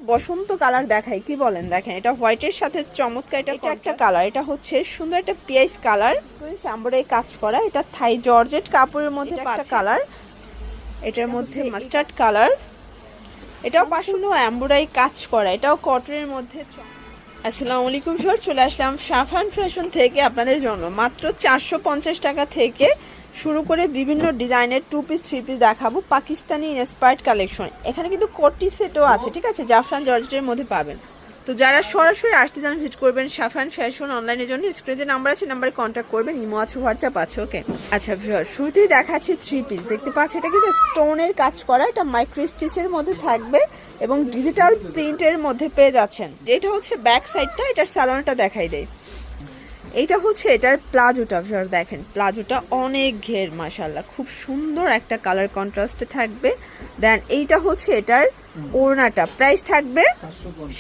বসন্ত colour দেখাই, কি বলেন? দেখেন এটা হোয়াইটের সাথে চমৎকার, এটা একটা কালার, এটা হচ্ছে সুন্দর একটা পিয়াইস কালার, এমব্রয়ডারি কাজ করা, এটা থাই জর্জেট কাপড়ের মধ্যে একটা কালার, এটার মধ্যে মাস্টার্ড কালার, এটাও পাশুনো এমব্রয়ডারি কাজ করা, এটাও কটনের মধ্যে। আসসালামু আলাইকুম স্যার, চলে আসলাম সাফান ফ্যাশন থেকে আপনাদের জন্য মাত্র 450 টাকা থেকে শুরু করে বিভিন্ন ডিজাইনের 2 পিস 3 পিস দেখাবো, পাকিস্তানি ইন্সপায়ার্ড কালেকশন। এখানে কিন্তু কোটি সেটও আছে, ঠিক আছে, জাফরান জর্জেটের মধ্যে পাবেন। তো যারা সরাসরি আসতে চান ভিজিট করবেন সাফান ফ্যাশন অনলাইনের জন্য স্ক্রিনে নাম্বার আছে, নাম্বারে কন্ট্যাক্ট করবেন, ইমো আছে, হোয়াটসঅ্যাপ আছে। ওকে, আচ্ছা শুরুতেই দেখাচ্ছি 3 পিস, দেখতে পাচ্ছি এটা কিন্তু স্টোনের কাজ করা, এটা মাইক্রো স্টিচের মধ্যে থাকবে এবং ডিজিটাল প্রিন্টের মধ্যে পেয়ে যাচ্ছেন। যেটা হচ্ছে ব্যাক সাইডটা, এটার স্যালোনটা দেখাই দেয়। এইটা হচ্ছে এটার প্লাজোটা, দেখেন প্লাজোটা অনেক ঘের, মাশাআল্লাহ খুব সুন্দর একটা কালার কন্ট্রাস্টে থাকবে। দেন এইটা হচ্ছে এটার ওড়নাটা, প্রাইস থাকবে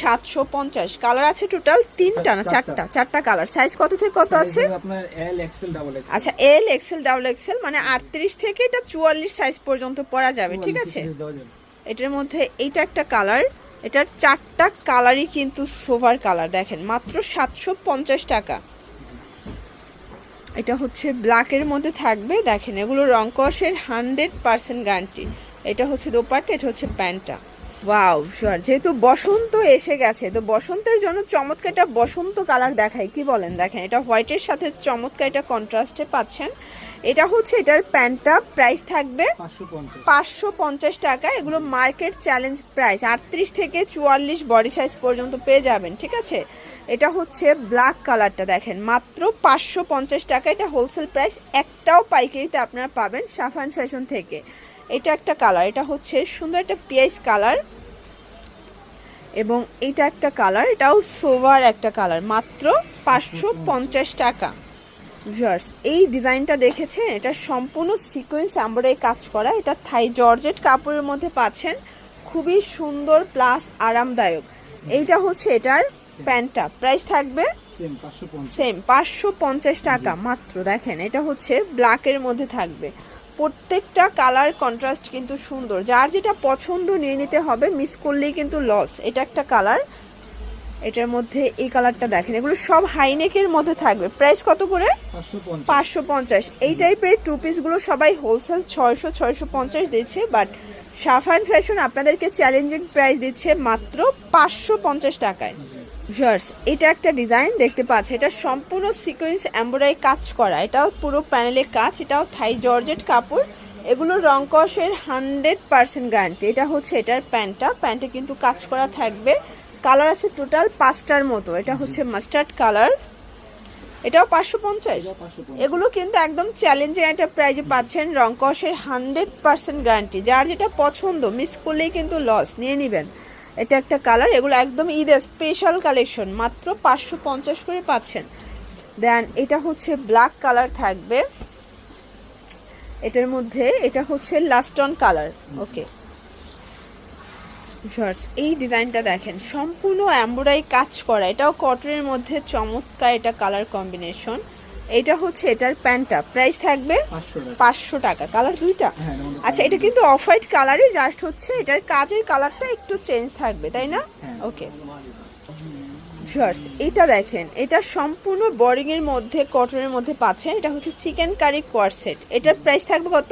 750। কালার আছে টোটাল 3টা না 4টা কালার। সাইজ কত থেকে কত আছে? আপনার এল এক্সেল ডাবল এক্সেল। আচ্ছা এল এক্সেল ডাবল এক্সেল, মানে 38 থেকে এটা 44 সাইজ পর্যন্ত পরা যাবে, ঠিক আছে। এটার মধ্যে এইটা একটা কালার, এটার 4টা কালারই কিন্তু সোভার কালার, দেখেন মাত্র 750 টাকা। এটা হচ্ছে ব্ল্যাকের মধ্যে থাকবে, দেখেন এগুলো রং কষের 100% গ্যারান্টি। এটা হচ্ছে দোপাট্টা, এটা হচ্ছে প্যান্টটা। ওয়াও শিওর, যেহেতু বসন্ত এসে গেছে তো বসন্তের জন্য চমৎকার একটা বসন্ত কালার দেখাই, কি বলেন? দেখেন এটা হোয়াইটের সাথে চমৎকার এটা কন্ট্রাস্টে পাচ্ছেন। এটা হচ্ছে এটার প্যান্টটা, প্রাইস থাকবে 550 টাকা। এগুলো মার্কেট চ্যালেঞ্জ প্রাইস, 38 থেকে 44 বডি সাইজ পর্যন্ত পেয়ে যাবেন, ঠিক আছে। এটা হচ্ছে ব্ল্যাক কালারটা, দেখেন মাত্র 550 টাকা। এটা হোলসেল প্রাইস, একটাও পাইকারিতে আপনারা পাবেন সাফান ফ্যাশন থেকে। এটা একটা কালার, এটা হচ্ছে সুন্দর একটা পিয়াইস কালার, এবং এটা একটা কালার, এটাও সোভার একটা কালার, মাত্র 550 টাকা। ভিউয়ার্স এই ডিজাইনটা দেখেছেন, এটা সম্পূর্ণ সিকোয়েন্স এমব্রয়ডারি কাজ করা, এটা থাই জর্জেট কাপড়ের মধ্যে পাচ্ছেন, খুবই সুন্দর প্লাস আরামদায়ক। এইটা হচ্ছে এটার প্যান্টটা, প্রাইস থাকবে সেম 550 টাকা মাত্র। দেখেন এটা হচ্ছে ব্ল্যাকের মধ্যে থাকবে, প্রত্যেকটা কালার কন্ট্রাস্ট কিন্তু সুন্দর, যার যেটা পছন্দ নিয়ে নিতে হবে, মিস করলেই কিন্তু লস। এটা একটা কালার, এটার মধ্যে এই কালারটা দেখেন, এগুলো সব হাইনেকের মধ্যে থাকবে, প্রাইস কত করে? 550। এই টাইপের 2 পিসগুলো সবাই হোলসেল 600-650 দিচ্ছে, বাট সাফান ফ্যাশন আপনাদেরকে চ্যালেঞ্জিং প্রাইস দিচ্ছে মাত্র 550 টাকায়। ভিউয়ার্স এটা একটা ডিজাইন দেখতে পাচ্ছি, এটা সম্পূর্ণ সিকোয়েন্স এমব্রয়ডারি কাজ করা, এটাও পুরো প্যানেলের কাজ, এটাও থাই জর্জেট কাপড়, এগুলো রং কষের 100% গ্যারান্টি। এটা হচ্ছে এটার প্যান্টটা, প্যান্টে কিন্তু কাজ করা থাকবে, কালার আছে টোটাল 5টার মতো। এটা হচ্ছে মাস্টার্ড কালার, এটাও 550। এগুলো কিন্তু একদম চ্যালেঞ্জিং একটা প্রাইজে পাচ্ছেন, রং কষের 100% গ্যারান্টি, যার যেটা পছন্দ মিস করলেই কিন্তু লস, নিয়ে নেবেন। এটা একটা কালার, এগুলো একদম ঈদের স্পেশাল কালেকশন, মাত্র 550 করে পাচ্ছেন। দেন এটা হচ্ছে ব্ল্যাক কালার থাকবে, এটার মধ্যে এটা হচ্ছে লাস্টন কালার। ওকে এই ডিজাইনটা দেখেন, সম্পূর্ণ এমব্রয়ডারি কাজ করা, এটাও কটনের মধ্যে চমৎকার এটা কালার কম্বিনেশন। এটা হচ্ছে এটার প্যান্টটা, প্রাইস থাকবে 500 টাকা। কালার 2টা, আচ্ছা এটা কিন্তু অফ হোয়াইট কালারই, জাস্ট হচ্ছে এটার কাজের কালারটা একটু চেঞ্জ থাকবে, তাই না? ওকে এটা দেখেন, এটা সম্পূর্ণ বোরিং এর মধ্যে কটনের মধ্যে পাচ্ছেন, এটা হচ্ছে চিকেন কারি কোয়ার সেট, এটার প্রাইস থাকবে কত?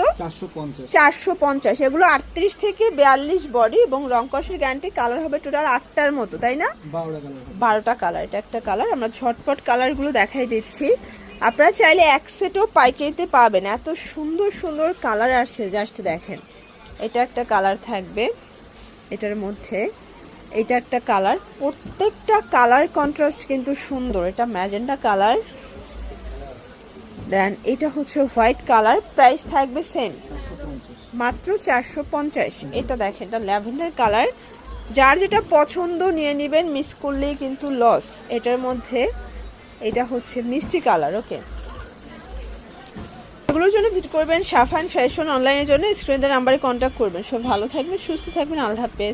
450। এগুলো 38 থেকে 42 বডি এবং রং কষের গ্যারান্টি। কালার হবে টোটাল 8টার মতো, তাই না? 12টা কালার। এটা একটা কালার, আমরা ঝটপট কালারগুলো দেখাই দিচ্ছি। আপনারা চাইলে এক সেটও পাইকারিতে পাবেন, এত সুন্দর সুন্দর কালার আসছে, জাস্ট দেখেন। এটা একটা কালার থাকবে, এটার মধ্যে এটা একটা কালার, প্রত্যেকটা কালার কন্ট্রাস্ট কিন্তু সুন্দর। এটা ম্যাজেন্ডা কালার, দেন এটা হচ্ছে হোয়াইট কালার, প্রাইস থাকবে সেম মাত্র 450। এটা দেখেন, এটা ল্যাভেন্ডার কালার, যার যেটা পছন্দ নিয়ে নেবেন, মিস করলেই কিন্তু লস। এটার মধ্যে এটা হচ্ছে মিষ্টি কালার। ওকে, এগুলোর জন্য ভিজিট করবেন সাফান ফ্যাশন অনলাইনের জন্য স্ক্রিনের নাম্বারে কন্ট্যাক্ট করবেন। সব ভালো থাকবেন, সুস্থ থাকবেন, আল্লাহ হাফেজ।